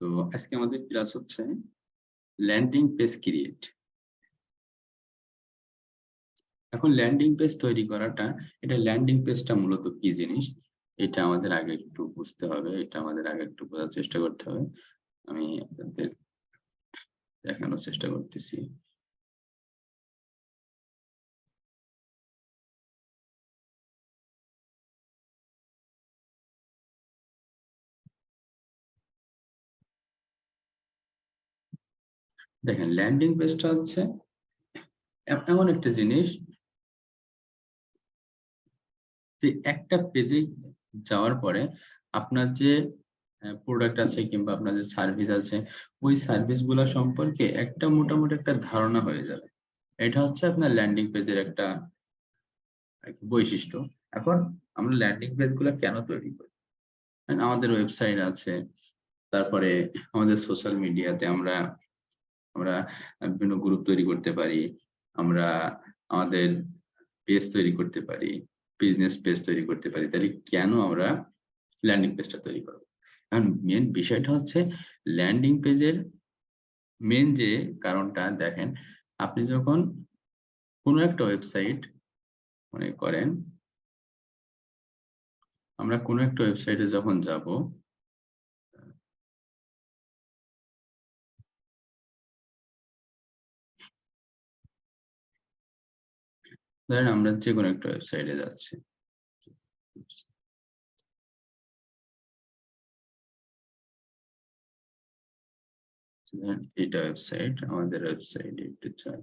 তো আজকে আমাদের ক্লাস হচ্ছে ল্যান্ডিং পেজ ক্রিয়েট। এখন ল্যান্ডিং পেজ তৈরি করাটা, এটা ল্যান্ডিং পেজটা মূলত কি জিনিস, এটা আমাদের আগে একটু বুঝতে হবে, এটা আমাদের আগে একটু বোঝার চেষ্টা করতে হবে। আমি আপনাদের দেখানোর চেষ্টা করতেছি। দেখেন, ল্যান্ডিং পেজটা হচ্ছে এমন একটা জিনিস যে একটা পেজে যাওয়ার পরে আপনার যে প্রোডাক্ট আছে কিংবা আপনার যে সার্ভিস আছে, ওই সার্ভিস গুলা সম্পর্কে একটা মোটামুটি একটা ধারণা হয়ে যাবে। এটা হচ্ছে আপনার ল্যান্ডিং পেজের একটা বৈশিষ্ট্য। এখন আমরা ল্যান্ডিং পেজ গুলা কেন তৈরি করি? আমাদের ওয়েবসাইট আছে, তারপরে আমাদের সোশ্যাল মিডিয়াতে আমরা আমরা বিভিন্ন গ্রুপ তৈরি করতে পারি, আমরা আমাদের পেজ তৈরি করতে পারি, বিজনেস পেজ তৈরি করতে পারি। তাহলে কেন আমরা ল্যান্ডিং পেজটা তৈরি করব? এখন মেইন বিষয়টা হচ্ছে ল্যান্ডিং পেজের মেইন যে কারণটা দেখেন, আপনি যখন কোনো একটা ওয়েবসাইট মনে করেন, আমরা কোনো একটা ওয়েবসাইটে যখন যাব, ধরেন আমরা যেকোনো একটা ওয়েবসাইটে যাচ্ছি। ধরেন এটা ওয়েবসাইট, আমাদের ওয়েবসাইটে একটু চাই।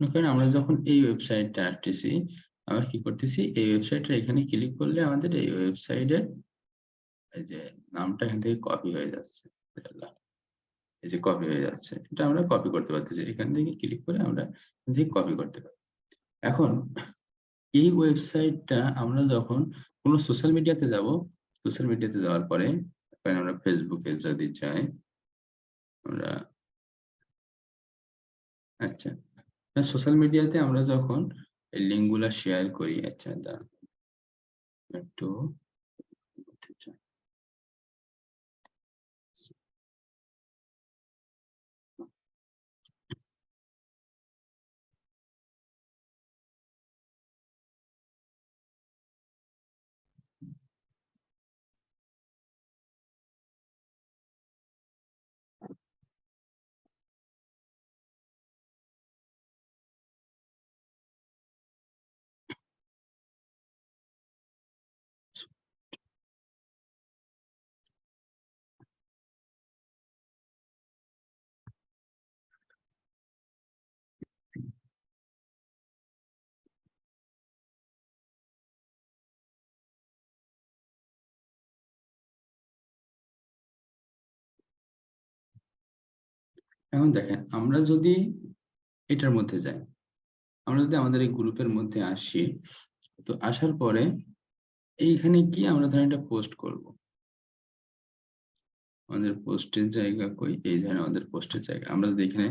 এখন আমরা যখন এই ওয়েবসাইটটা আসতেছি, আমরা কি করতেছি, এই ওয়েবসাইটটা এখানে ক্লিক করলে আমাদের এই ওয়েবসাইটের এই যে নামটা এখান থেকে কপি হয়ে যাচ্ছে। এই যে কপি হয়ে যাচ্ছে, এটা আমরা কপি করতে পারতেছি। এখান থেকে ক্লিক করে আমরা এখান থেকে কপি করতে পারি। এখন এই ওয়েবসাইটটা আমরা যখন কোনো সোশ্যাল মিডিয়াতে যাব, সোশ্যাল মিডিয়াতে যাওয়ার পরে ধরেন আমরা ফেসবুকে যদি যাই, আমরা আচ্ছা, সোশ্যাল মিডিয়াতে আমরা যখন এই লিঙ্ক গুলা শেয়ার করি, আচ্ছা দাঁড়ান একটু করতে চাই। এখন দেখেন, আমরা যদি এটার মধ্যে যাই, আমরা যদি আমাদের এই গ্রুপের মধ্যে আসি, তো আসার পরে এইখানে গিয়ে আমরা ধরেন একটা পোস্ট করব। আমাদের পোস্টের জায়গা কই? এই ধরেন আমাদের পোস্টের জায়গা। আমরা যদি এখানে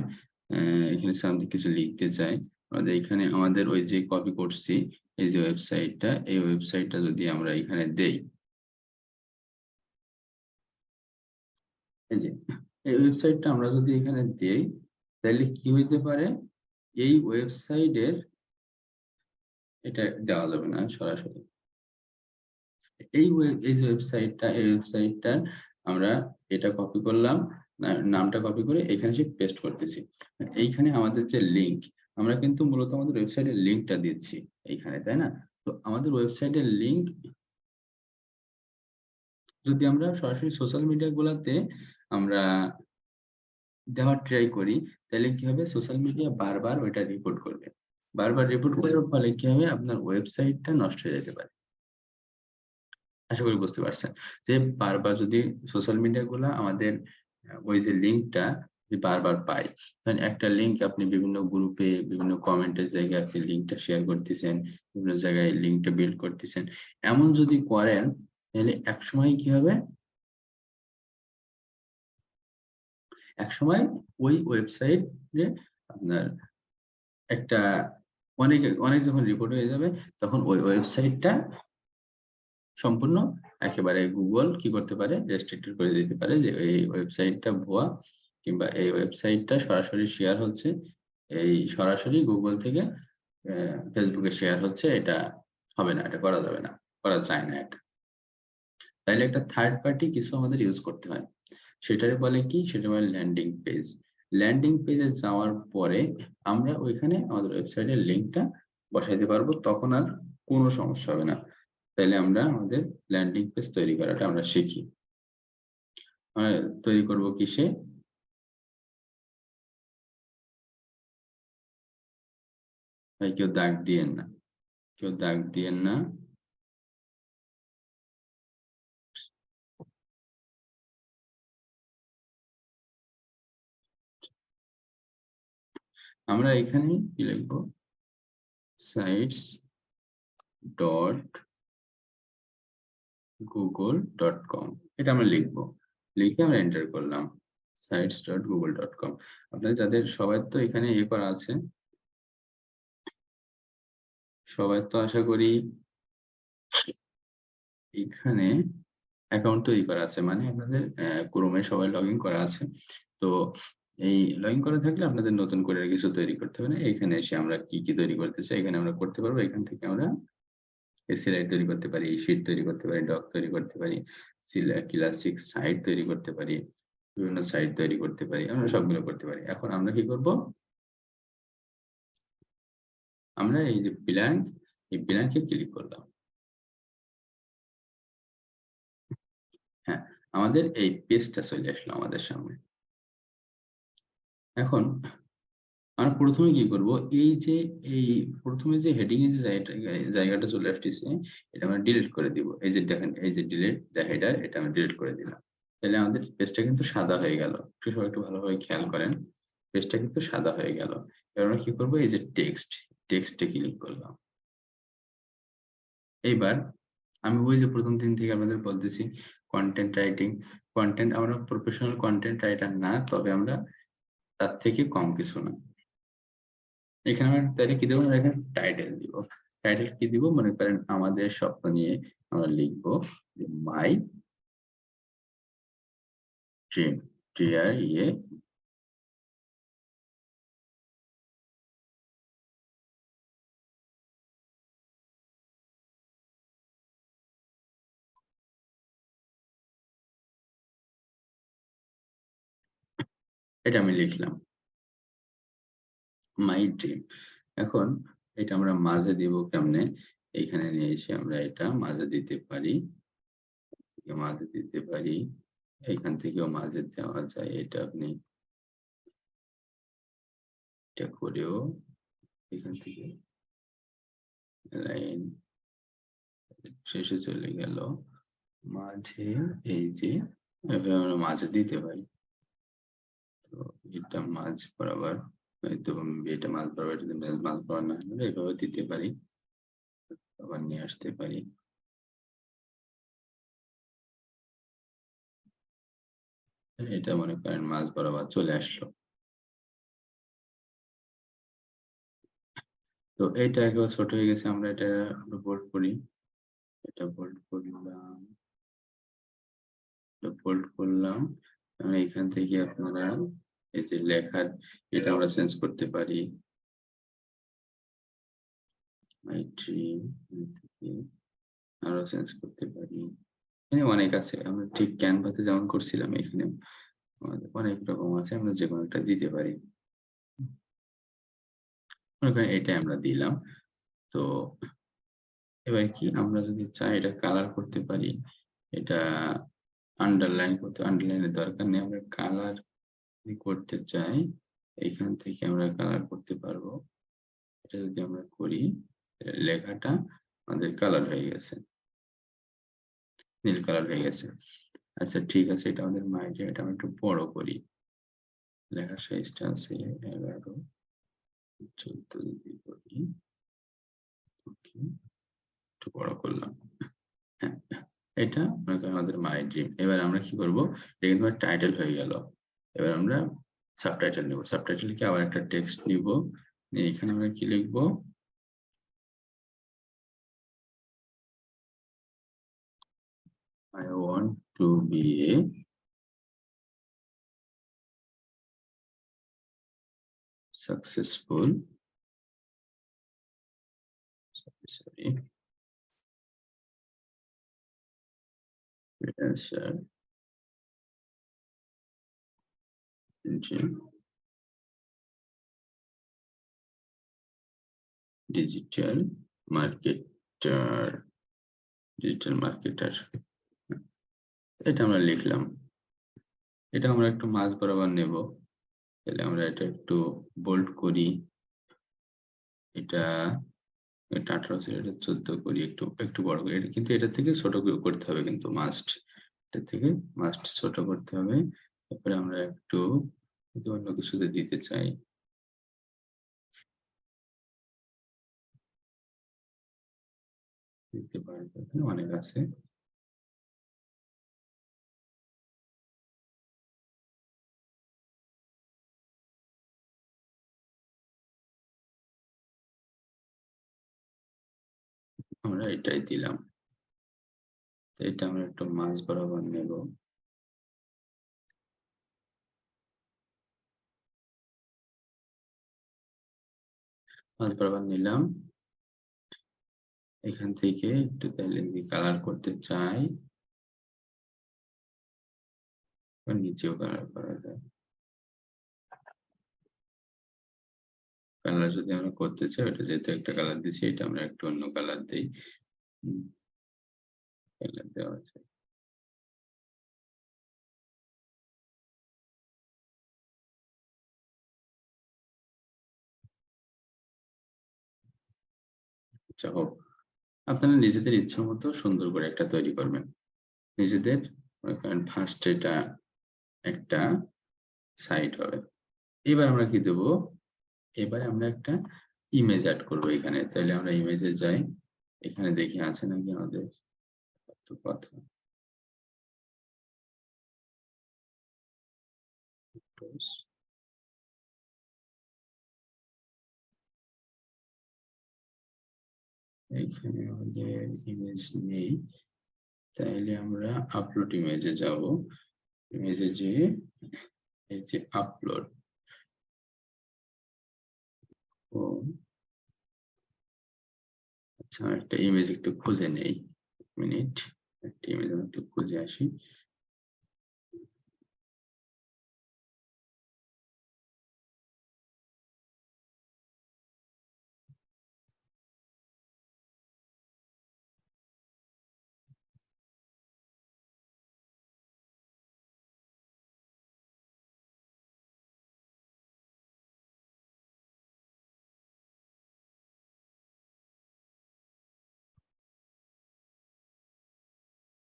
এখানে সামথিং কিছু লিখতে চাই, আমাদের এখানে আমাদের ওই যে কপি করছি এই যে ওয়েবসাইটটা, এই ওয়েবসাইটটা যদি আমরা এখানে দেই, এই যে এই ওয়েবসাইটটা আমরা যদি এখানে দেই, তাহলে কি হইতে পারে, এই ওয়েবসাইটের এটা দেওয়া যাবে না সরাসরি। এই যে ওয়েবসাইটটা, এই ওয়েবসাইটটার আমরা এটা কপি করলাম, নামটা কপি করে এখানে এসে পেস্ট করতেছি। এইখানে আমাদের যে লিঙ্ক, আমরা কিন্তু মূলত আমাদের ওয়েবসাইটের লিঙ্কটা দিচ্ছি এইখানে, তাই না? তো আমাদের ওয়েবসাইটের লিঙ্ক যদি আমরা সরাসরি সোশ্যাল মিডিয়া গুলাতে আমরা দেওয়ার ট্রাই করি, তাহলে কি হবে, সোশ্যাল মিডিয়া বারবার ওইটা রিপোর্ট করবে। বারবার রিপোর্ট করার ফলে কি হবে, আপনার ওয়েবসাইটটা নষ্ট হয়ে যেতে পারে। আশা করি বুঝতে পারছেন। যে বারবার যদি সোশ্যাল মিডিয়া গুলা আমাদের ওই যে লিঙ্কটা যে বারবার পায়। ধরেন একটা লিঙ্ক আপনি বিভিন্ন গ্রুপে, বিভিন্ন কমেন্টের জায়গায় আপনি লিঙ্কটা শেয়ার করতেছেন, বিভিন্ন জায়গায় লিঙ্কটা বিল্ড করতেছেন। এমন যদি করেন, তাহলে একসময় কি হবে? একসময় ওই ওয়েবসাইটে আপনার একটা অনেক যখন রিপোর্ট হয়ে যাবে তখন ওই ওয়েবসাইটটা সম্পূর্ণ একেবারে গুগল কি করতে পারে? রেস্ট্রিক্টেড করে দিতে পারে যে এই ওয়েবসাইটটা ভুয়া কিংবা এই ওয়েবসাইটটা সরাসরি শেয়ার হচ্ছে। এই সরাসরি গুগল থেকে Facebook এ শেয়ার হচ্ছে। এটা হবে না, এটা করা যাবে না। করা যায় না এটা। তাইলে একটা থার্ড পার্টি কিছু আমাদের ইউজ করতে হয়। সেটারে বলে কি? সেটা বলে ল্যান্ডিং পেজ। ল্যান্ডিং পেজে যাওয়ার পরে আমরা ওইখানে আমাদের ওয়েবসাইটের লিঙ্কটা বসাইতে পারবো। তখন আর কোনো সমস্যা হবে না। তাইলে আমরা আমাদের ল্যান্ডিং পেজ তৈরি করাটা আমরা শিখি। আ তৈরি করব কিসে? ভাই কেউ দাগ দিয়েন না। কেউ দাগ দিয়েন না। আমরা এখানে কি লিখব? sites.google.com এটা আমরা লিখব। লিখে আমরা এন্টার করলাম। sites.google.com আপনাদের যাদের সবার তো এখানে ইয়ে করা আছে। সবার তো আশা করি এখানে অ্যাকাউন্ট তৈরি করা আছে। মানে আপনাদের Chrome এ সবাই লগইন করা আছে। তো এই লগইন করা থাকলে আপনাদের নতুন করে আর কিছু তৈরি করতে হবে না। এখানে এসে আমরা কি তৈরি করতে চাই এখানে আমরা করতে পারবো। এখান থেকে আমরা স্লাইড তৈরি করতে পারি, শীট তৈরি করতে পারি, ডক তৈরি করতে পারি, ক্লাসিক সাইট তৈরি করতে পারি, বিভিন্ন সাইট তৈরি করতে পারি। আমরা সবগুলো করতে পারি। এখন আমরা কি করব? আমরা এই যে ব্ল্যাঙ্ক, এই ব্ল্যাঙ্কে ক্লিক করলাম। হ্যাঁ, আমাদের এই পেজটা চলে আসলো আমাদের সামনে। এখন আমরা ১ম এ কি করব? এই ১ম এ যে হেডিং এর যে জায়গাটা চলে আসতেছে, এটা আমরা ডিলিট করে দিব। এই যে দেখেন, এই যে ডিলিট দ্য হেডার এটা আমরা ডিলিট করে দিলাম। তাহলে আমাদের পেজটা কিন্তু সাদা হয়ে গেল। সবাই একটু ভালোভাবে খেয়াল করেন। পেজটা কিন্তু সাদা হয়ে গেল। এবার আমরা কি করব? এই যে টেক্সট এ ক্লিক করলাম। এইবার আমি ওই যে ১ম দিন থেকে আপনাদের বলতেছি কনটেন্ট রাইটিং, আমরা প্রফেশনাল কনটেন্ট রাইটার না, তবে আমরা তার থেকে কম কিছু না। এখানে আমরা তাইলে কি দেবো? এখানে টাইটেল দিব। টাইটেল কি দিব? মনে করেন আমাদের স্বপ্ন নিয়ে আমরা লিখব যে মাই ড্রিম, DREAM। এটা আমি লিখলাম। My dream. এখন এটা আমরা মাঝে দিব কেমনে? এখানে নিয়ে এসে আমরা এটা মাঝে দিতে পারি। মাঝে দিতে পারি। এখান থেকেও মাঝে দেওয়া যায়। এটা আপনি এটা করেও এখান থেকে লাইন শেষে চলে গেল। মাঝে এই যে এভাবে আমরা মাঝে দিতে পারি। তো এটা মাঝ বরাবর হয়তো এটা মাঝ বরাবর যদি মাঝ বরাবর না হলে এভাবে দিতে পারি। আবার নিয়ে আসতে পারি। এটা মনে করেন মাঝ বরাবর চলে আসলো। তো এটা একেবারে ছোট হয়ে গেছে। আমরা এটা বোল্ড করি। এটা বোল্ড করলাম। এটা বোল্ড করলাম। এখান থেকে আপনারা এই যে লেখার এটা আমরা চেঞ্জ করতে পারি। মাই ড্রিম আমরা চেঞ্জ করতে পারি। এখানে অনেক আছে। আমরা ঠিক ক্যানভাতে যেমন করছিলাম এখানে অনেক রকম আছে। আমরা যেকোনো একটা দিতে পারি। মনে করেন এটাই আমরা দিলাম। তো এবার কি আমরা যদি চাই এটা কালার করতে পারি। এটা আন্ডারলাইনের দরকার নেই। আমরা কালার যদি করতে চাই, এখান থেকে আমরা কালার করতে পারবো। এটা যদি আমরা করি, লেখাটা আমাদের কালার হয়ে গেছে। নীল কালার হয়ে গেছে। আচ্ছা ঠিক আছে, এটা আমাদের মাইন্ডে এটা আমি একটু বড় করি। লেখার সাইজটা আছে 11, 14 যদি করি। ওকে, একটু বড় করলাম। হ্যাঁ, এটা মনে করেন আমাদের মাই ড্রিম। এবার আমরা কি করব? এটা কিন্তু আমার টাইটেল হয়ে গেল। এবার আমরা সাবটাইটেল নেব। সাবটাইটেল লিখে আবার একটা টেক্সট নিব। নিয়ে এখানে আমরা কি লিখব? to be a successful freelancer into digital marketer digital marketer. এটা আমরা লিখলাম। এটা আমরা একটু মাঝ বরাবর নেব। তাহলে আমরা এটা একটু বোল্ড করি। এটা 18 ছিল, এটা 14 করি, একটু বড় করি। এটা কিন্তু এটার থেকে ছোট করতে হবে, কিন্তু মাস্ট। এটা থেকে মাস্ট ছোট করতে হবে। তারপরে আমরা একটু যদি অন্য কিছুতে দিতে চাই, দিতে পারবো, এখানে অনেক আছে। আমরা এটাই দিলাম। এটা আমরা একটু মাঝ বরাবর নেব। মাঝ বরাবর নিলাম। এখান থেকে একটু তাহলে যদি কালার করতে চাই, নিচেও কালার করা যায়। কালার যদি আমরা করতে চাই, ওটা যেহেতু একটা কালার দিচ্ছি, এটা আমরা একটু অন্য কালার দিই। কালার দেওয়া যায়। আচ্ছা হোক, আপনারা নিজেদের ইচ্ছা মতো সুন্দর করে একটা তৈরি করবেন। নিজেদের ফার্স্ট এটা একটা সাইট হবে। এবার আমরা কি দেবো? এবারে আমরা একটা ইমেজ অ্যাড করবো এখানে। তাহলে আমরা ইমেজে যাই, এখানে দেখি আছে নাকি আমাদের কথা। এখানে আমাদের ইমেজ নেই, তাইলে আমরা আপলোড ইমেজে যাব। ইমেজে যে এই যে আপলোড, ও আচ্ছা, একটা ইমেজ একটু খুঁজে নেই, মিনিট। একটা ইমেজ আমি একটু খুঁজে আসি।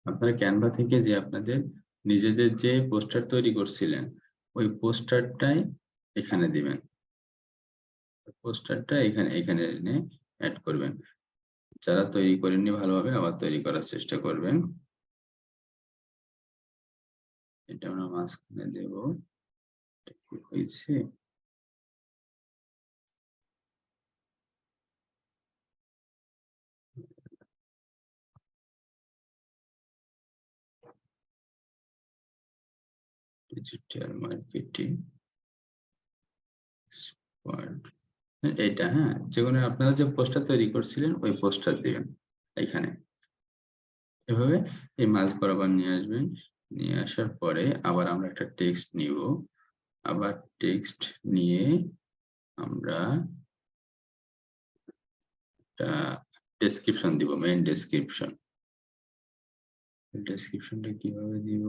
আপনারা ক্যানভা থেকে যে আপনাদের নিজেদের যে পোস্টার তৈরি করছিলেন, ওই পোস্টারটাই এখানে দিবেন। পোস্টারটা এখানে এখানে এনে অ্যাড করবেন। যারা তৈরি করেননি ভালোভাবে আবার তৈরি করার চেষ্টা করবেন। এটা আমরা মাঝখানে দেব। এটা কি হয়েছে? Digital marketing expert. এইটা, হ্যাঁ, যেকোনো আপনারা যে পোস্টার তৈরি করছিলেন ওই পোস্টার দিবেন এখানে। এভাবে এই মাঝ বরাবর নিয়ে আসবেন। নিয়ে আসার পরে আবার আমরা একটা টেক্সট নিব। আবার টেক্সট নিয়ে আমরা একটা ডেসক্রিপশন দিব, মেইন ডেসক্রিপশন। ডেসক্রিপশনটা কিভাবে দিব?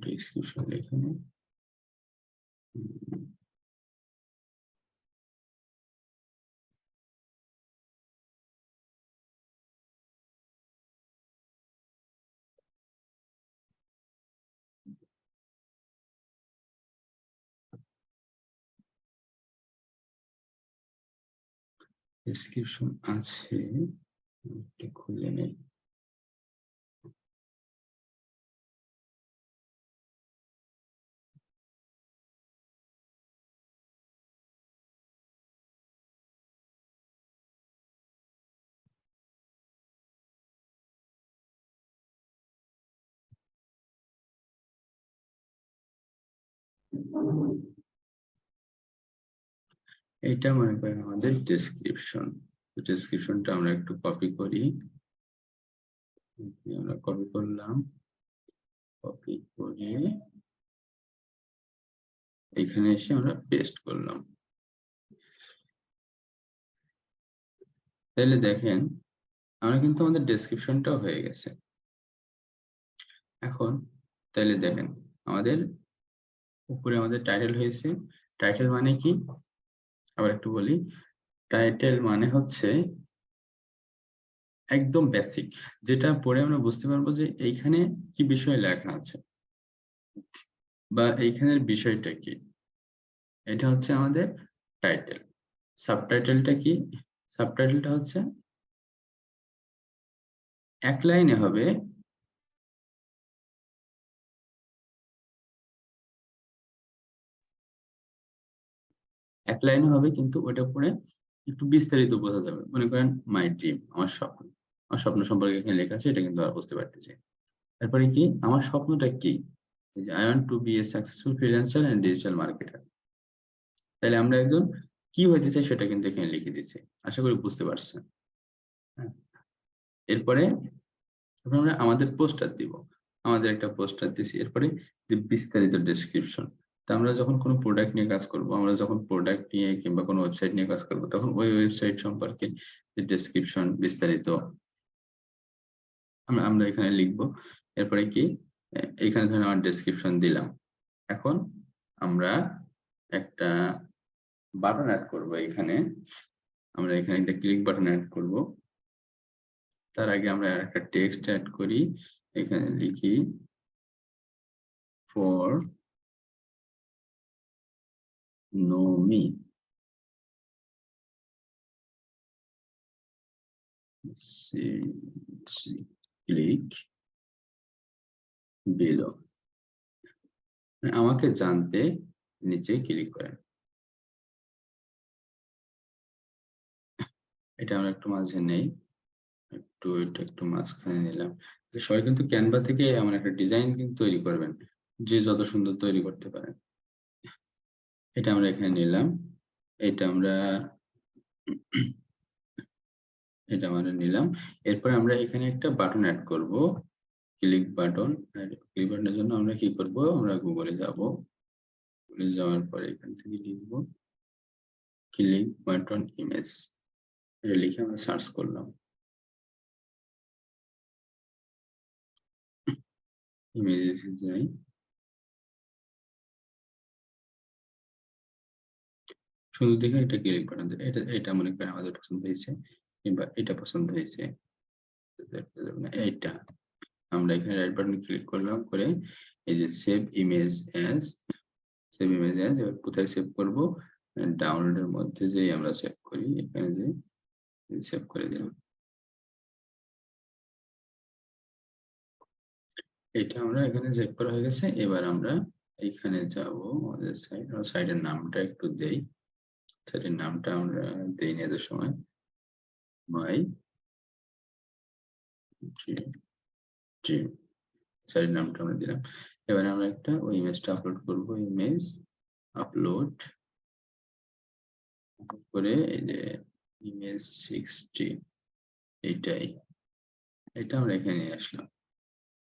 ডেসক্রিপশন এখানে ডেসক্রিপশন আছে, একটু খুলে নেই। এটা মনে করেন আমাদের ডেসক্রিপশন। ডেসক্রিপশনটা আমরা একটু কপি করি। আমরা কপি করলাম, কপি করে এখানে এসে আমরা পেস্ট করলাম। তাহলে দেখেন আমরা কিন্তু আমাদের ডেসক্রিপশনটাও হয়ে গেছে। এখন তাহলে দেখেন আমাদের উপরে আমাদের টাইটেল হয়েছে। টাইটেল মানে কি? আবার একটু বলি, টাইটেল মানে হচ্ছে একদম বেসিক, যেটা পড়ে আমরা বুঝতে পারবো যে এইখানে কি বিষয় লেখা আছে বা এইখানের বিষয়টা কি। এটা হচ্ছে আমাদের টাইটেল। সাবটাইটেলটা কি? সাবটাইটেলটা হচ্ছে এক লাইনে হবে, এক লাইনে হবে কিন্তু ওটা পড়ে একটু বিস্তারিত বোঝা যাবে। মনে করেন মাই ড্রিম, আমার স্বপ্ন। আমার স্বপ্ন সম্পর্কে এখানে লেখা আছে, এটা কিন্তু আমরা বুঝতে পারতেছি। তারপরে কি আমার স্বপ্নটা কি? এই যে I want to be a successful freelancer and digital marketer. তাহলে আমরা একজন কি হইতে চাই সেটা কিন্তু এখানে লিখে দিয়েছি। আশা করি বুঝতে পারছেন। হ্যাঁ, এরপরে আমরা আমাদের পোস্টার দিব। আমাদের একটা পোস্টার দিছি। এরপরে যে বিস্তারিত ডেসক্রিপশন। তো আমরা যখন কোনো প্রোডাক্ট নিয়ে কাজ করব, আমরা যখন প্রোডাক্ট নিয়ে কিংবা কোনো ওয়েবসাইট নিয়ে কাজ করব, তখন ওই ওয়েবসাইট সম্পর্কে যে ডেসক্রিপশন বিস্তারিত আমরা আমরা এখানে লিখব। এরপরে কি এখানে ধরেন আমার ডেসক্রিপশন দিলাম। এখন আমরা একটা বাটন এড করব এখানে। আমরা এখানে একটা ক্লিক বাটন এড করব। তার আগে আমরা একটা টেক্সট এড করি। এখানে লিখি for know me, click below. আমাকে জানতে নিচে ক্লিক করেন। এটা আমরা একটু মাঝে নেই, একটু এটা একটু মাঝখানে নিলাম। সবাই কিন্তু ক্যানভা থেকে এমন একটা ডিজাইন কিন্তু তৈরি করবেন, যে যত সুন্দর তৈরি করতে পারেন। এটা আমরা এখানে নিলাম। এটা আমরা এটা আমরা নিলাম। এরপরে আমরা এখানে একটা বাটন এড করব, ক্লিক বাটন। আর ক্লিক বাটনের জন্য আমরা কি করব? আমরা গুগলে যাব। গুগলে যাওয়ার পরে এখান থেকে লিখব ক্লিক বাটন ইমেজ। এটা লিখে আমরা সার্চ করলাম। ইমেজেস যাই। শুরু থেকে একটা ক্লিক বাটন, এটা এটা মনে করেন আমাদের পছন্দ হয়েছে, কিংবা এটা পছন্দ হয়েছে। এইটা আমরা এখানে রাইট বাটনে ক্লিক করলাম, করে এই যে save image as, save image as এবার কোথায় সেভ করব? ডাউনলোডের মধ্যে যেই আমরা সেভ করি, এখানে যে সেভ করে দিলাম। এটা আমরা এখানে সেভ করা হয়ে গেছে। এবার আমরা এইখানে যাব, আমাদের সাইট, আমরা সাইটের নামটা একটু দেই। সাইটের নামটা আমরা দেই না এত সময়, মাই ড্রিম। সাইটের নামটা আমরা দিলাম। এবারে আমরা একটা ওই ইমেজটা আপলোড করব। ইমেজ আপলোড করে এই যে ইমেজ 60, এইটাই, এটা আমরা এখানে নিয়ে আসলাম।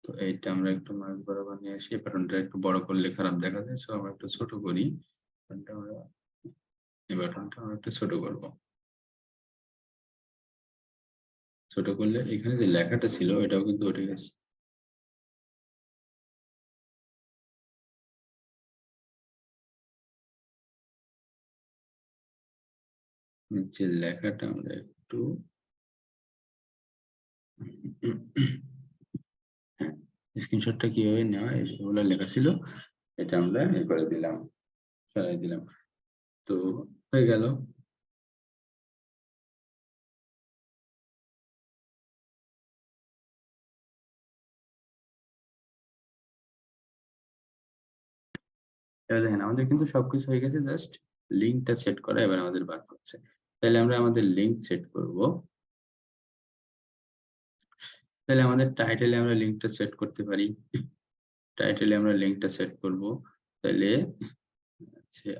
তো এইটা আমরা একটু মাঝ বরাবর নিয়ে আসি। এই বাটনটা একটু বড় করলে খারাপ দেখা যায়, সো আমরা একটু ছোট করি। বাটনটা আমরা, এই বাটনটা আমরা একটু ছোট করব। ছোট করলে এখানে যে লেখাটা ছিল এটাও কিন্তু উঠে গেছে। নিচের লেখাটা আমরা একটু হ্যাঁ, স্ক্রিনশটটা কিভাবে নেওয়া এগুলো লেখা ছিল, এটা আমরা এ করে দিলাম, সরাই দিলাম। তো হয়ে গেল। এবার দেখেন আমাদের কিন্তু সবকিছু হয়ে গেছে, জাস্ট লিঙ্কটা সেট করা এবার আমাদের বাকি হচ্ছে। তাহলে আমরা আমাদের লিঙ্ক সেট করব। তাহলে আমাদের টাইটেলে আমরা লিঙ্কটা সেট করতে পারি। টাইটেলে আমরা লিঙ্কটা সেট করব। তাহলে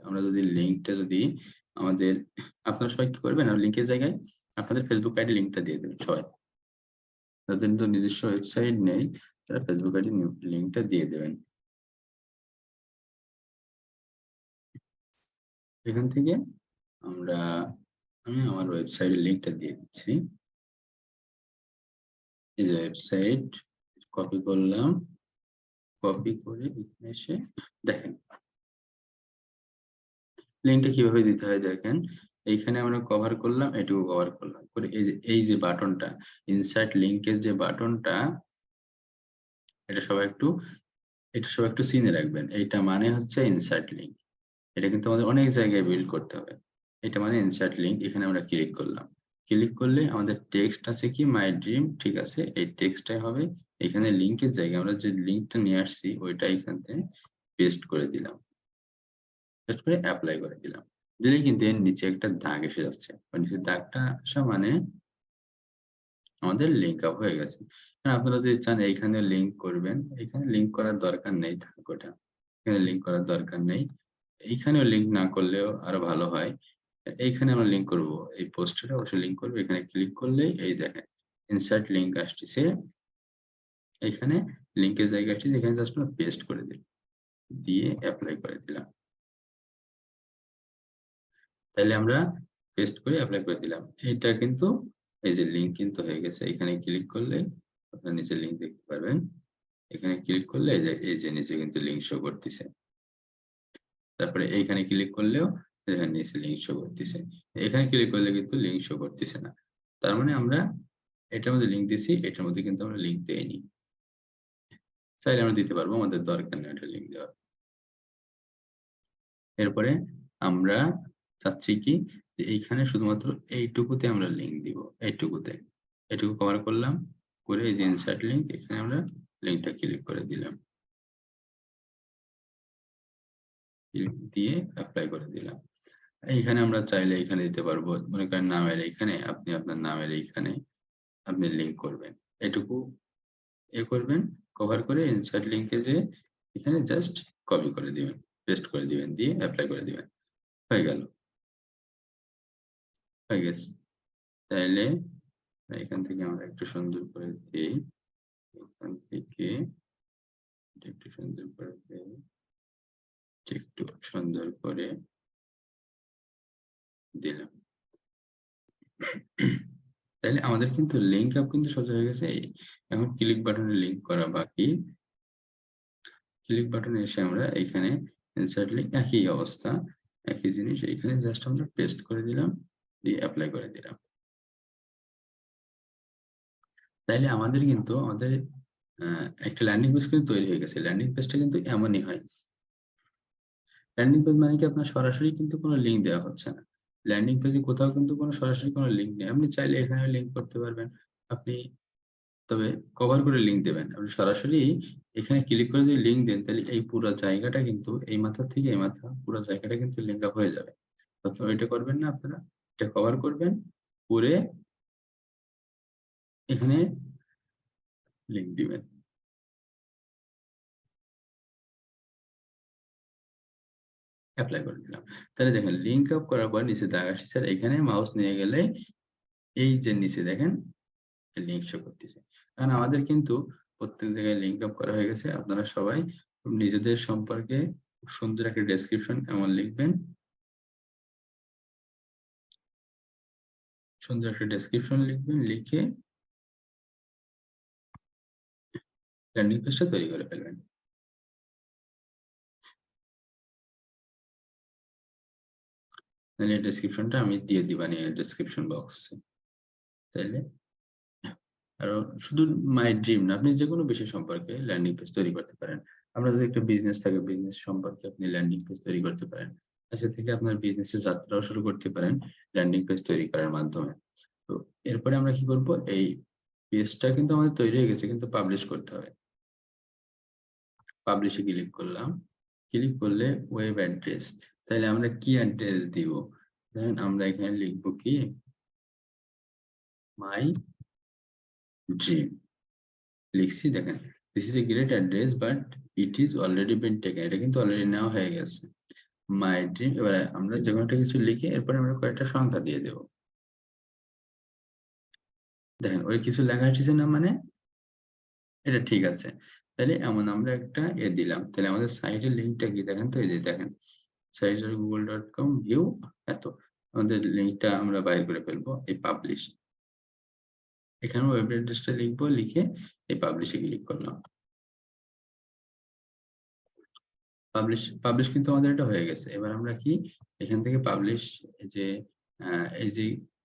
আমরা যদি লিঙ্কটা যদি আমাদের, আপনারা সবাই কি করবেন, লিঙ্কের জায়গায় আপনাদের ফেসবুক আইডি লিঙ্কটা দিয়ে দেবেন সবাই। যাদের তো নিজস্ব ওয়েবসাইট নেই তারা ফেসবুক আইডি লিঙ্কটা দিয়ে দেবেন। এখান থেকে আমি আমার ওয়েবসাইটের লিঙ্কটা দিয়ে দিচ্ছি। এই যে ওয়েবসাইট কপি করলাম, কপি করে এখানে এসে দেখেন লিঙ্কটা কিভাবে দিতে হয় দেখেন। এইখানে আমরা কভার করলাম, এটুকু কভার করলাম। করে এই যে বাটনটা, ইনসার্ট লিঙ্কের যে বাটনটা, এটা সবাই একটু চিনে রাখবেন। এইটা মানে হচ্ছে ইনসার্ট লিঙ্ক। এটা কিন্তু আমাদের অনেক জায়গায় বিল্ড করতে হবে। এটা মানে ইনসার্ট লিঙ্ক। এখানে আমরা ক্লিক করলাম। ক্লিক করলে আমাদের টেক্সট আছে কি মাই ড্রিম, ঠিক আছে? এই টেক্সটটাই হবে। এখানে লিঙ্কের জায়গায় আমরা যে লিঙ্কটা নিয়ে আসছি ওইটা এখান থেকে পেস্ট করে দিলাম। পেস্ট করে এপ্লাই করে দিলাম। দিলেই কিন্তু এর নিচে একটা দাগ এসে যাচ্ছে। নিচে দাগটা আসা মানে আমাদের লিঙ্ক আপ হয়ে গেছে। আর আপনারা যদি চান এইখানে লিঙ্ক করবেন, এখানে লিঙ্ক করার দরকার নেই, থাক ওটা। এখানে লিঙ্ক করার দরকার নেই। এইখানেও লিঙ্ক না করলেও আরো ভালো হয়। এইখানে আমরা লিঙ্ক করব। এই পোস্টারে অবশ্যই লিঙ্ক করব। এখানে ক্লিক করলেই এই দেখেন ইনসার্ট লিঙ্ক আসতেছে। এখানে লিঙ্কের জায়গায় আসছে, এখানে জাস্ট আমরা পেস্ট করে দিই। দিয়ে এপ্লাই করে দিলাম। তাইলে আমরা পেস্ট করে এপ্লাই করে দিলাম। এইটা কিন্তু এই যে লিঙ্ক কিন্তু হয়ে গেছে। এখানে ক্লিক করলে আপনারা নিচে লিঙ্ক দেখতে পারবেন। এখানে ক্লিক করলে এই যে নিচে কিন্তু লিঙ্ক শো করতেছে। তারপরে এইখানে ক্লিক করলেও দেখেন নিচে লিঙ্ক শো করতেছে। এখানে ক্লিক করলে কিন্তু লিঙ্ক শো করতেছে না। তার মানে আমরা এটার মধ্যে লিঙ্ক দিছি, এটার মধ্যে কিন্তু আমরা লিঙ্ক দেইনি। চাইলে আমরা দিতে পারবো, আমাদের দরকার নেই এটা লিঙ্ক দেওয়ার। এরপরে আমরা চাচ্ছি কি যে এইখানে শুধুমাত্র এইটুকুতে আমরা লিঙ্ক দিব, এইটুকুতে। এটুকু কভার করলাম, করে এই যে ইনসার্ট লিঙ্ক, এখানে আমরা লিঙ্কটা ক্লিক করে দিলাম। ক্লিক দিয়ে এপ্লাই করে দিলাম। এইখানে আমরা চাইলে এখানে দিতে পারবো। মনে করেন নামের এইখানে আপনি আপনার নামের এইখানে আপনি লিঙ্ক করবেন। এটুকু করবেন, কভার করে ইনসার্ট লিঙ্কে যেয়ে এখানে জাস্ট কপি করে দিবেন, পেস্ট করে দিবেন, দিয়ে এপ্লাই করে দিবেন। হয়ে গেল। হয়ে গেছে। তাইলে এখান থেকে আমরা একটু সুন্দর করে দেই। এখান থেকে এটা একটু সুন্দর করে দেই। একটু সুন্দর করে দিলাম। তাইলে আমাদের কিন্তু লিঙ্ক আপ কিন্তু সোজা হয়ে গেছে। এখন ক্লিক বাটনে লিঙ্ক করা বাকি। ক্লিক বাটনে এসে আমরা এখানে ইনসার্ট লিঙ্ক, একই অবস্থা, একই জিনিস। এখানে জাস্ট আমরা পেস্ট করে দিলাম, দিয়ে এপ্লাই করে দিলাম। তাইলে আমাদের কিন্তু একটা ল্যান্ডিং পেজ কিন্তু তৈরি হয়ে গেছে। ল্যান্ডিং পেজটা কিন্তু এমনই হয়। ল্যান্ডিং পেজ মানে কি আপনার সরাসরি কিন্তু কোনো লিঙ্ক দেওয়া হচ্ছে না। ল্যান্ডিং পেজে কোথাও কিন্তু কোনো সরাসরি কোনো লিঙ্ক নেই। আপনি চাইলে এখানে লিঙ্ক করতে পারবেন। আপনি তবে কভার করে লিঙ্ক দেবেন। আপনি সরাসরি এখানে ক্লিক করে যদি লিঙ্ক দেন তাহলে এই পুরা জায়গাটা কিন্তু এই মাথা থেকে এই মাথা পুরা জায়গাটা কিন্তু লিঙ্ক আপ হয়ে যাবে। আপনারা এটা করবেন না আপনারা। এটা কভার করবেন, করে এখানে লিঙ্ক দিবেন। এপ্লাই করে দিলাম। তাহলে দেখেন লিঙ্ক আপ করার পর নিচে দাগ আসছে। আর এখানে মাউস নিয়ে গেলে এই যে নিচে দেখেন লিঙ্ক শো করতেছে। কারণ আমাদের কিন্তু প্রত্যেক জায়গায় লিঙ্ক আপ করা হয়ে গেছে। আপনারা সবাই নিজেদের সম্পর্কে খুব সুন্দর একটা ডেসক্রিপশন এমন লিখবেন। সুন্দর একটা ডেসক্রিপশন লিখবেন, লিখে ল্যান্ডিং পেজটা তৈরি করে ফেলবেন। তাহলে এই ডেসক্রিপশনটা আমি দিয়ে দিবানি ডেসক্রিপশন বক্সে। তাইলে আরো শুধু মাই ড্রিম না, আপনি যেকোনো বিষয় সম্পর্কে ল্যান্ডিং পেজ তৈরি করতে পারেন। আপনার যদি একটা বিজনেস থাকে, বিজনেস সম্পর্কে আপনি ল্যান্ডিং পেজ তৈরি করতে পারেন। আজকে থেকে আপনার বিজনেসের যাত্রাও শুরু করতে পারেন ল্যান্ডিং পেজ তৈরি করার মাধ্যমে। তো এরপরে আমরা কি করব, এই পেজটা কিন্তু আমাদের তৈরি হয়ে গেছে, কিন্তু পাবলিশ করতে হবে। পাবলিশে ক্লিক করলাম। ক্লিক করলে ওয়েব অ্যাড্রেস। তাহলে আমরা কি অ্যাড্রেস দিব? ধরেন আমরা এখানে লিখব কি মাই ড্রিম লিখছি দেখেন। This is a great address but it is already been taken. এটা কিন্তু অলরেডি নেওয়া হয়ে গেছে। মাই ড্রিম এবারে আমরা যেকোনো একটা কিছু লিখে এরপরে আমরা কয়েকটা সংখ্যা দিয়ে দেব। দেখেন ওই কিছু লেখা আসছে না মানে এটা ঠিক আছে। তাহলে এমন আমরা একটা দিলাম। তাহলে আমাদের সাইটের লিঙ্কটা কি দেখেন তো এই যে দেখেন sites.google.com ভিউ এত। আমাদের লিঙ্কটা আমরা বাইর করে ফেলবো এই পাবলিশ। এখানে ওয়েব অ্যাড্রেসটা লিখবো, লিখে এই পাবলিশে ক্লিক করলাম। পাবলিশ কিন্তু আমাদের এটা হয়ে গেছে। এবার আমরা কি এখান থেকে পাবলিশ যে এই যে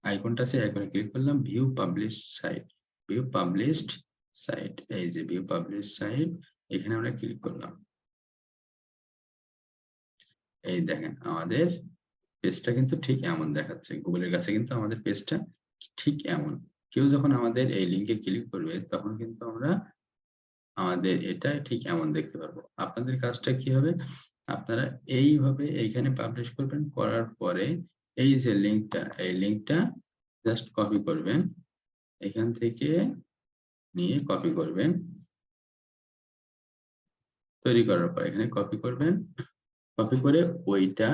আইকনটা আছে আইকনে ক্লিক করলাম view publish site. View published site এই যে ভিউ পাবলিশ সাইট এখানে আমরা ক্লিক করলাম। এই দেখেন আমাদের পেজটা কিন্তু ঠিক এমন দেখাচ্ছে। গুগলের কাছে কিন্তু আমাদের পেজটা ঠিক এমন। কেউ যখন আমাদের এই লিংকে ক্লিক করবে তখন কিন্তু আমরা আমাদের এটা ঠিক এমন দেখতে পারবো। আপনাদের কাজটা কি হবে? আপনারা এইভাবে এইখানে পাবলিশ করবেন। করার পরে এই যে লিংকটা, এই লিংকটা জাস্ট কপি করবেন। এখান থেকে নিয়ে কপি করবেন। তৈরি করার পর এখানে কপি করবেন। কপি করে ওইটা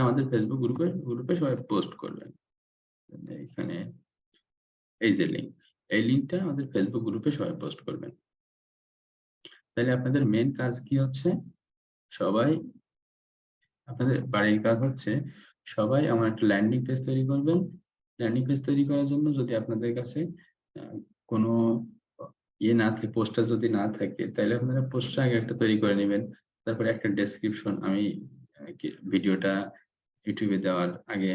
আমাদের ফেসবুক গ্রুপে সবাই পোস্ট করবেন। এখানে এই যে লিংক, এই লিংকটা আমাদের ফেসবুক গ্রুপে সবাই পোস্ট করবেন। তাহলে আপনাদের মেইন কাজ কি হচ্ছে? সবাই আপনাদের বাড়ির কাজ হচ্ছে সবাই আমার একটা ল্যান্ডিং পেজ তৈরি করবেন। ল্যান্ডিং পেজ তৈরি করার জন্য যদি আপনাদের কাছে আ কোনো না থাকে, পোস্টার যদি না থাকে তাইলে আপনারা পোস্টার আগে একটা তৈরি করে নিবেন। তারপরে একটা ডেসক্রিপশন আমি ভিডিওটা YouTube এ দেওয়ার আগে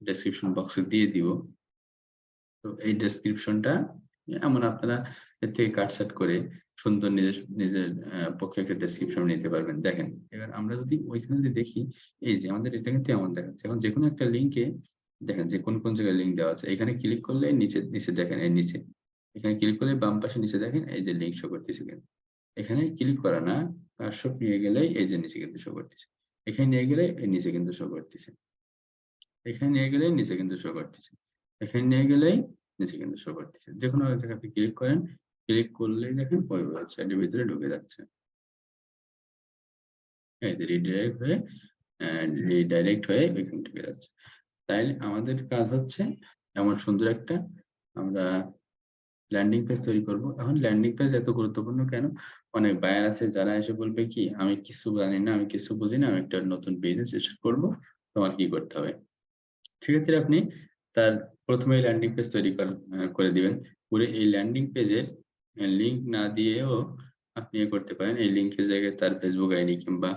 ডেসক্রিপশন বক্সে দিয়ে দিব। তো এই ডেসক্রিপশনটা এমন আপনারা এর থেকে কাটছাঁট করে সুন্দর নিজের পক্ষে একটা ডেসক্রিপশন নিতে পারবেন। দেখেন, এবার আমরা যদি ওইখানে যদি দেখি, এই যে আমাদের এটা কিন্তু এমন দেখাচ্ছে। এখন যেকোনো একটা লিংকে দেখেন যে কোন জায়গায় লিংক দেওয়া আছে। এখানে ক্লিক করলে নিচে দেখেন এই নিচে। এখানে ক্লিক করলে বাম পাশে নিচে দেখেন এই যে লিংক শো করতেছে কিন্তু। এখানে ক্লিক করা না, কার্সর নিয়ে গেলেই এই যে নিচে কিন্তু শো করতেছে। এখানে নিয়ে গেলে এই নিচে কিন্তু শো করতেছে। এখানে নিয়ে গেলেই নিচে কিন্তু শো করতেছে। এখানে নিয়ে গেলেই নিচে কিন্তু শো করতেছে। যেকোনো এক জায়গায় আপনি ক্লিক করেন, ক্লিক করলেই দেখেন ওই ওয়েবসাইটের ভিতরে ঢুকে যাচ্ছে। এই যে রিডাইরেক্ট হয়ে ওইখানে ঢুকে যাচ্ছে। তাইলে আমাদের কাজ হচ্ছে এমন সুন্দর একটা আমরা ল্যান্ডিং পেজ তৈরি করব। এখন ল্যান্ডিং পেজ এত গুরুত্বপূর্ণ কেন? অনেক বায়ার আছে যারা এসে বলবে কি, "আমি কিছু জানি না, আমি কিছু বুঝি না, আমি একটা নতুন বিজনেস স্টার্ট করব। তোমার কি করতে হবে?" সেক্ষেত্রে আপনি তার ১ম এই ল্যান্ডিং পেজ তৈরি করে দিবেন। করে এই ল্যান্ডিং পেজের লিংক না দিয়েও আপনি করতে পারেন। এই লিংকের জায়গায় তার Facebook আইডি কিংবা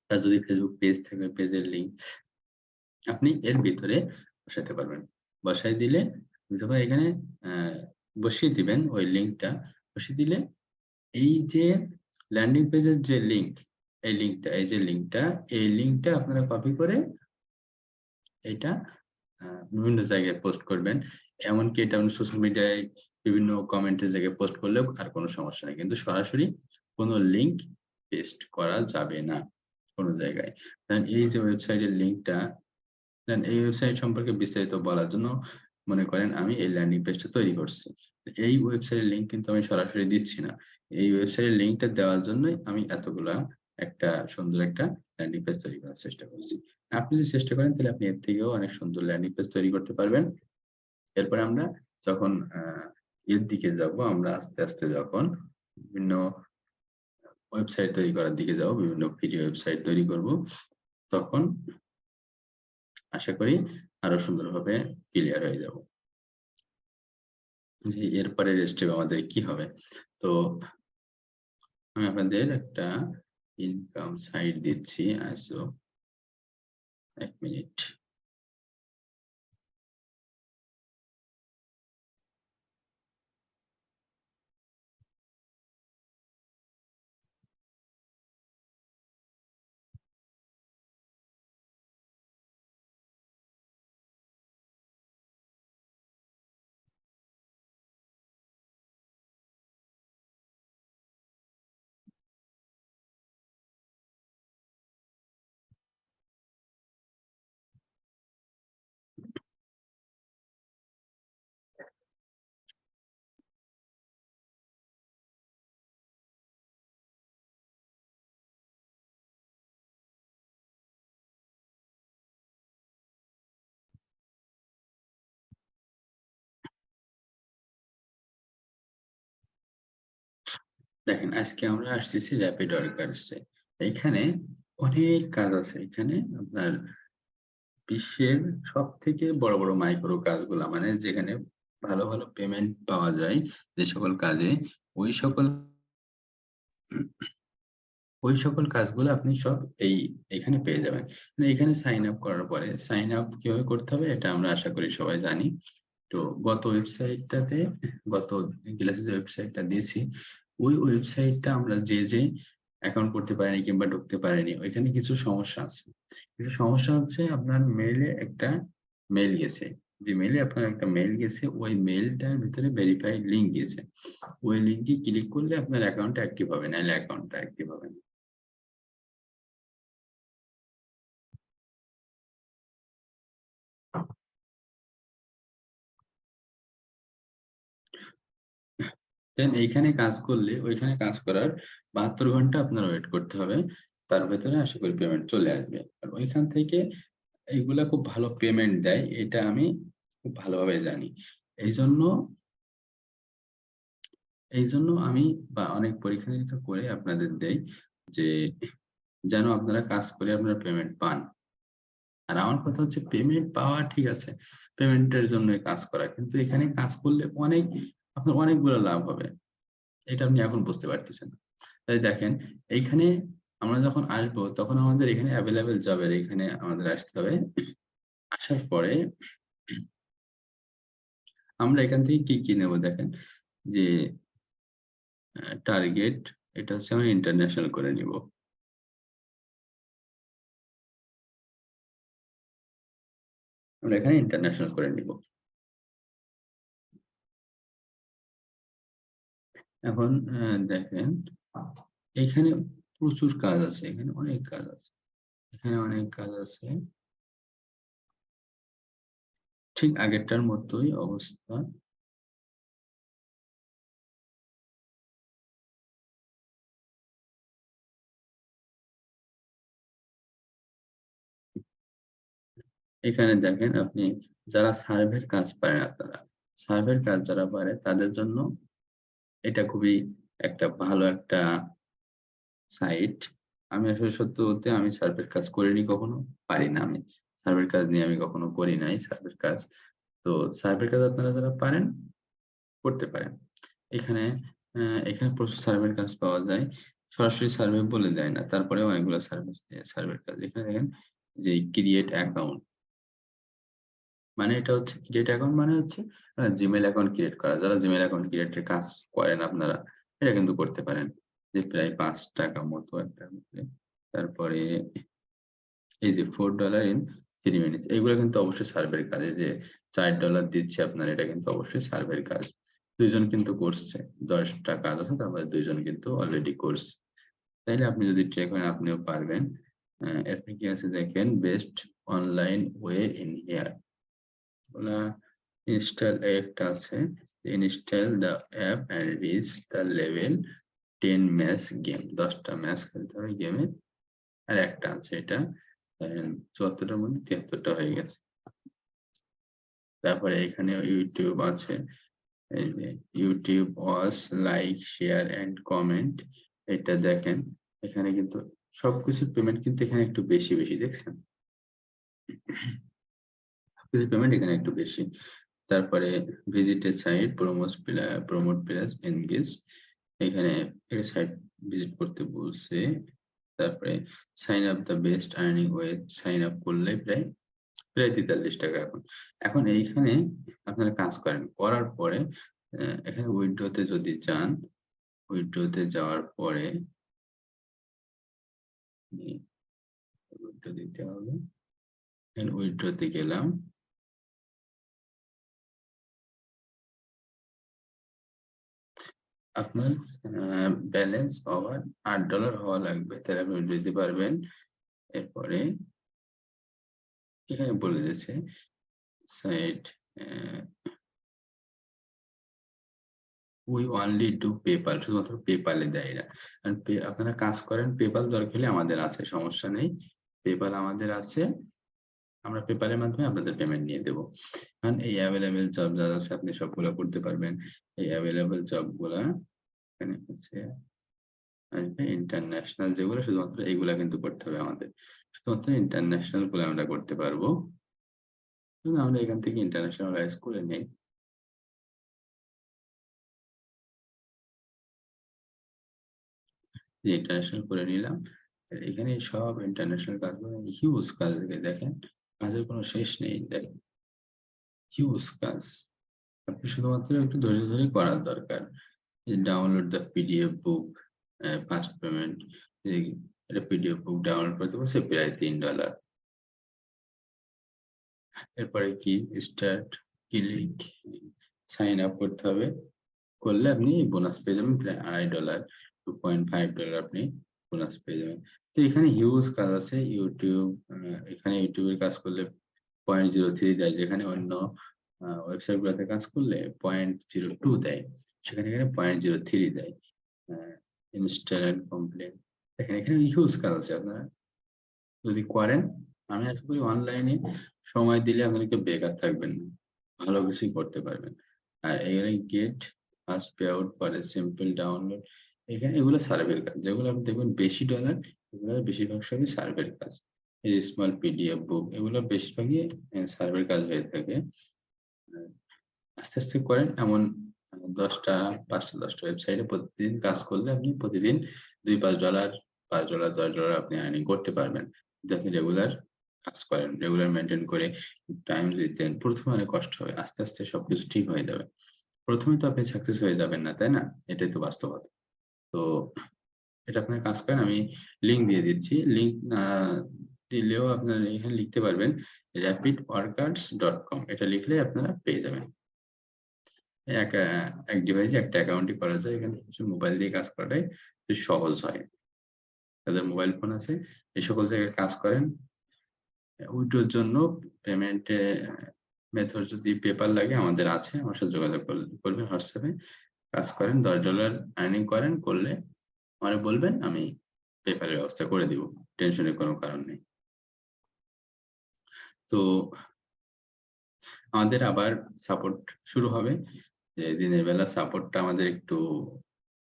তার যদি Facebook পেজ থাকে পেজের লিংক আপনি এর ভিতরে বসাতে পারবেন। বসায় দিলে যখন এখানে অ্যা বসিয়ে দিবেন ওই লিংকটা, বসিয়ে দিলে এই যে ল্যান্ডিং পেজের যে লিংক, এই যে লিংকটা, এই লিংকটা আপনারা কপি করে এটা বিভিন্ন জায়গায় পোস্ট করবেন। এমনকি এটা আপনি সোশ্যাল মিডিয়ায় বিভিন্ন কমেন্টের জায়গায় পোস্ট করলেও আর কোনো সমস্যা নাই। কিন্তু সরাসরি কোনো লিংক পেস্ট করা যাবে না কোনো জায়গায়। কারণ এই যে ওয়েবসাইটের লিংকটা দেন এই ওয়েবসাইট সম্পর্কে বিস্তারিত বলার জন্য মনে করেন আমি এই ল্যান্ডিং পেজটা তৈরি করছি। এই ওয়েবসাইটের লিংক কিন্তু আমি সরাসরি দিচ্ছি না। এই ওয়েবসাইটের লিংকটা দেওয়ার জন্যই আমি এতগুলা একটা সুন্দর একটা ল্যান্ডিং পেজ তৈরি করার চেষ্টা করছি। আপনি যদি চেষ্টা করেন তাহলে আপনি এর থেকেও অনেক সুন্দর ল্যান্ডিং পেজ তৈরি করতে পারবেন। এরপরে আমরা যখন এর দিকে যাবো, আমরা আস্তে যখন বিভিন্ন ওয়েবসাইট তৈরি করার দিকে যাবো, বিভিন্ন ফ্রি ওয়েবসাইট তৈরি করব, তখন আশা করি আরো সুন্দরভাবে ক্লিয়ার হয়ে যাব। যে এরপরের স্টেপ আমাদের কি হবে? তো আমি আপনাদের একটা ইনকাম সাইট দিচ্ছি। So ১ minute. দেখেন আজকে আমরা আসতেছি র‍্যাপিড ওয়ার্কার্স এ। এখানে অনেক কাজ আছে। এখানে আপনার বিশ্বের সবথেকে বড়, বড় মাইক্রো কাজগুলা মানে যেখানে ভালো, ভালো পেমেন্ট পাওয়া যায় যে সকল কাজে ওই সকল ওই সকল কাজগুলো আপনি সব এখানে পেয়ে যাবেন। মানে এখানে সাইন আপ করার পরে সাইন আপ কিভাবে করতে হবে এটা আমরা আশা করি সবাই জানি। তো গত ক্লাসে যে ওয়েবসাইটটা দিয়েছি, ওই ওয়েবসাইটটা আমরা যে অ্যাকাউন্ট করতে পারিনি কিংবা ঢুকতে পারিনি, ওইখানে কিছু সমস্যা আছে। কিছু সমস্যা হচ্ছে আপনার মেইলে একটা মেইল গেছে। যে মেইলে আপনার একটা মেইল গেছে, ওই মেইলটার ভিতরে ভেরিফাইড লিংক গেছে। ওই লিংকে ক্লিক করলে আপনার অ্যাকাউন্টটা অ্যাক্টিভ হবে, নাইলে অ্যাকাউন্টটা অ্যাক্টিভ হবে না। দেন এইখানে কাজ করলে ওইখানে কাজ করার ৭২ ঘন্টা আপনার ওয়েট করতে হবে। তার ভেতরে আশা করি পেমেন্ট চলে আসবে। আর ওইখান থেকে এইগুলা খুব ভালো পেমেন্ট দেয়। এটা আমি খুব ভালোভাবে জানি। এইজন্য এইজন্য আমি অনেক পরীক্ষা-নিরীক্ষা করে আপনাদের দেই যে যেন আপনারা কাজ করে আপনারা পেমেন্ট পান। আর আমার কথা হচ্ছে পেমেন্ট পাওয়া ঠিক আছে। পেমেন্টের জন্যই কাজ করা। কিন্তু এখানে কাজ করলে আপনার অনেকগুলো লাভ হবে। এটা আপনি এখন বুঝতে পারতেছেন না। তাই দেখেন এইখানে আমরা যখন আসবো তখন আমাদের এখানে এভেইলেবল জবের এখানে আমাদের আসতে হবে। আসার পরে আমরা এখান থেকে কি নেব দেখেন যে টার্গেট এটা হচ্ছে আমরা ইন্টারন্যাশনাল করে নিব। আমরা এখানে ইন্টারন্যাশনাল করে নিব। এখন দেখেন এখানে প্রচুর কাজ আছে। এখানে অনেক কাজ আছে। এখানে অনেক কাজ আছে। ঠিক আগেরটার মতোই অবস্থা। এখানে দেখেন আপনি যারা সার্ভের কাজ পারেন আপনারা, সার্ভের কাজ যারা পারে তাদের জন্য এটা খুবই একটা ভালো একটা সাইট। আমি আসলে সত্যি বলতে আমি সার্ভের কাজ করিনি কখনো, পারি না আমি। সার্ভের কাজ নিয়ে আমি কখনো করি নাই সার্ভের কাজ। তো সার্ভের কাজ আপনারা যারা পারেন করতে পারেন। এখানে এখানে প্রচুর সার্ভের কাজ পাওয়া যায়। সরাসরি সার্ভে বলে দেয় না। তারপরেও অনেকগুলো সার্ভের কাজ। এখানে দেখেন যে ক্রিয়েট অ্যাকাউন্ট মানে এটা হচ্ছে ক্রিয়েট অ্যাকাউন্ট মানে হচ্ছে Gmail অ্যাকাউন্ট ক্রিয়েট করা। যারা Gmail অ্যাকাউন্ট ক্রিয়েটের কাজ করেন আপনারা, এটা কিন্তু করতে পারেন। যে প্রায় ৳৫ মতো একটা তারপরে এই যে $4 in 3 মিনিটস এগুলা কিন্তু অবশ্যই সার্ভের কাজ। এই যে $৪ দিচ্ছে আপনার এটা কিন্তু অবশ্যই সার্ভের কাজ। ২ জন কিন্তু করছে। ১০ টা কাজ আছে তার মধ্যে ২ জন কিন্তু অলরেডি করছে। তাইলে আপনি যদি ট্রাই করেন আপনিও পারবেন। এরপরে কি আছে দেখেন best online way in here ওগুলা ইনস্টল একটা আছে। Install the app and reach the level 10 match game. ১০ টা ম্যাচ খেলতে হবে গেমে। আর একটা আছে এটা ৭৪ টার মধ্যে ৭৩ টা হয়ে গেছে। তারপরে এখানে YouTube আছে। এই যে YouTube watch, like, share and comment এটা দেখেন। এখানে কিন্তু সবকিছুর পেমেন্ট কিন্তু এখানে একটু বেশি দেখছেন? সবকিছুর পেমেন্ট এখানে একটু বেশি। তারপরে visit a site promote plus engage এখানে একটা সাইট ভিজিট করতে বলছে। তারপরে sign up the best earning way sign up করলে প্রায় ৳৪৩ এখন। এখন এইখানে আপনারা কাজ করেন। করার পরে এখানে উইথড্র তে যদি যান, উইথড্র তে যাওয়ার পরে উইথড্র দিতে হবে। এখানে উইথড্র তে গেলাম। আপনার ব্যালেন্স ওভার $৮ হওয়া লাগবে। তাহলে আপনি দিতে পারবেন। এরপরে এখানে বলে দিয়েছে site uh we only do PayPal শুধুমাত্র পেপ্যাল এ দেয় এরা। আর আপনারা কাজ করেন পেপ্যাল দরকার হলে আমাদের আছে সমস্যা নেই। পেপ্যাল আমাদের আছে। আমরা পেপ্যাল এর মাধ্যমে আপনাদের পেমেন্ট নিয়ে দেব। কারণ এই এভেইলেবল জব যা আছে আপনি সবগুলা করতে পারবেন। এই এভেইলেবল জব গুলা এখানে আছে। আসবে ইন্টারন্যাশনাল যেগুলো শুধুমাত্র এগুলা কিন্তু করতে হবে আমাদের। শুধুমাত্র ইন্টারন্যাশনাল গুলো আমরা করতে পারবো। আমরা এখান থেকে ইন্টারন্যাশনালাইজ করে নেই। ইন্টারন্যাশনাল করে নিলাম। এখানে সব ইন্টারন্যাশনাল কাজগুলো হিউজ কাজ দেখেন। কাজের কোনো শেষ নেই। দেখেন হিউজ কাজ। আপনি শুধুমাত্র একটু ধৈর্য ধরে করার দরকার। Download the PDF book, first payment. এটা পিডিএফ বুক ডাউনলোড করতে বলছে প্রায় $3। এরপরে কি স্টার্ট, ক্লিক, সাইন আপ করতে হবে। করলে আপনি বোনাস পেয়ে যাবেন প্রায় $2.5, $2.5 আপনি বোনাস পেয়ে যাবেন। তো এখানে হিউজ কাজ আছে। ইউটিউব, এখানে ইউটিউবের কাজ করলে 0.03 দেয়, যেখানে অন্য ওয়েবসাইট গুলোতে কাজ করলে 0.02 দেয়, সেখানে এখানে 0.03 দেয়। ইনস্ট্যান্ট কমপ্লেন, দেখেন এখানে হিউজ কাজ আছে। আপনারা যদি করেন, আমি আশা করি অনলাইনে সময় দিলে আপনারা কেউ বেকার থাকবেন না, ভালো কিছুই করতে পারবেন। আর এখানে get first pay out for simple download, এখানে এগুলো সার্ভের কাজ, যেগুলো আপনি দেখবেন বেশি ডলার, এগুলো বেশিরভাগ সময় সার্ভের কাজ। এই স্মল পিডিএফ বুক, এগুলো বেশিরভাগই সার্ভের কাজ হয়ে থাকে। আস্তে আস্তে করেন, এমন 10টা 5টা 10টা ওয়েবসাইটে প্রতিদিন কাজ করলে আপনি প্রতিদিন $2-5, $5, $10 আপনি আর্নিং করতে পারবেন। যদি আপনি রেগুলার কাজ করেন, রেগুলার মেইনটেইন করে টাইম যদি দেন, প্রথমে অনেক কষ্ট হবে। আস্তে আস্তে সবকিছু ঠিক হয়ে যাবে। প্রথমে তো আপনি সাকসেস হয়ে যাবেন না, তাই না? এটাই তো বাস্তবতা। তো এটা আপনারা কাজ করেন। আমি লিংক দিয়ে দিচ্ছি। লিংক না দিলেও আপনারা এখানে লিখতে পারবেন rapidworkers.com, এটা লিখলে আপনারা পেয়ে যাবেন। এক ডিভাইসে একটা অ্যাকাউন্টই করা যায়। এখানে কিছু মোবাইল দিয়ে কাজ করাটাই বেশ সহজ হয়। যাদের মোবাইল ফোন আছে এই সকল জায়গায় কাজ করেন। উইথড্রর জন্য পেমেন্ট মেথড যদি পেপার লাগে আমাদের আছে, আমার সাথে যোগাযোগ করবেন হোয়াটসঅ্যাপে। কাজ করেন, $10 আর্নিং করেন, করলে আমারে বলবেন, আমি পেপারের ব্যবস্থা করে দিব। টেনশনের কোনো কারণ নেই। তো আমাদের আবার সাপোর্ট শুরু হবে। যে দিনের বেলা সাপোর্টটা আমাদের একটু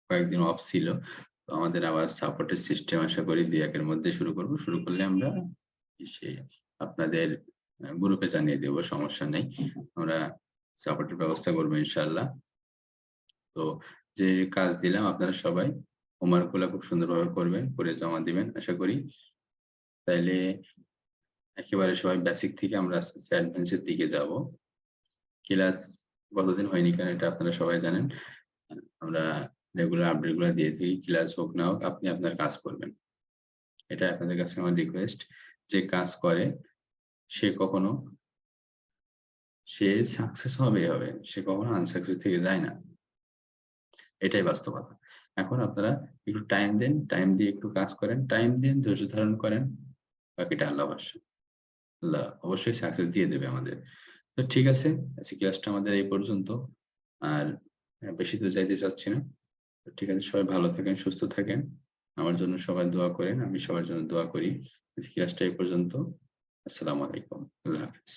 কয়েকদিন অফ ছিল। তো আমাদের আবার সাপোর্টের সিস্টেম আশা করি ২-১ এর মধ্যে শুরু করব। শুরু করলে আমরা সে আপনাদের গ্রুপে জানিয়ে দেব, সমস্যা নেই। আমরা সাপোর্টের ব্যবস্থা করব ইনশাআল্লাহ। তো যে কাজ দিলাম আপনারা সবাই হোমওয়ার্ক গুলা খুব সুন্দরভাবে করবেন, করে জমা দিবেন আশা করি। তাইলে একেবারে সবাই বেসিক থেকে আমরা অ্যাডভান্স এর দিকে যাব। ক্লাস কতদিন হয়নি কেন এটা আপনারা সবাই জানেন। আমরা রেগুলার আপডেট গুলা দিয়ে থাকি। ক্লাস হোক না হোক আপনি আপনার কাজ করবেন। এটা আপনাদের কাছে আমার রিকোয়েস্ট। যে কাজ করে সে কখনো সে সাকসেস হবে। সে কখনো আনসাকসেস থেকে যায় না। এটাই বাস্তবতা। এখন আপনারা একটু টাইম দেন, টাইম দিয়ে একটু কাজ করেন, টাইম দিন, ধৈর্য ধারণ করেন। বাকিটা আল্লাহ ভরসা। আল্লাহ অবশ্যই সাকসেস দিয়ে দেবে আমাদের। তো ঠিক আছে, আজকে ক্লাসটা আমাদের এই পর্যন্ত। আর বেশি দূর যাইতে চাচ্ছি না। তো ঠিক আছে, সবাই ভালো থাকেন, সুস্থ থাকেন। আমার জন্য সবাই দোয়া করেন। আমি সবার জন্য দোয়া করি। আজকে ক্লাসটা এই পর্যন্ত। আসসালামু আলাইকুম। আল্লাহ হাফেজ।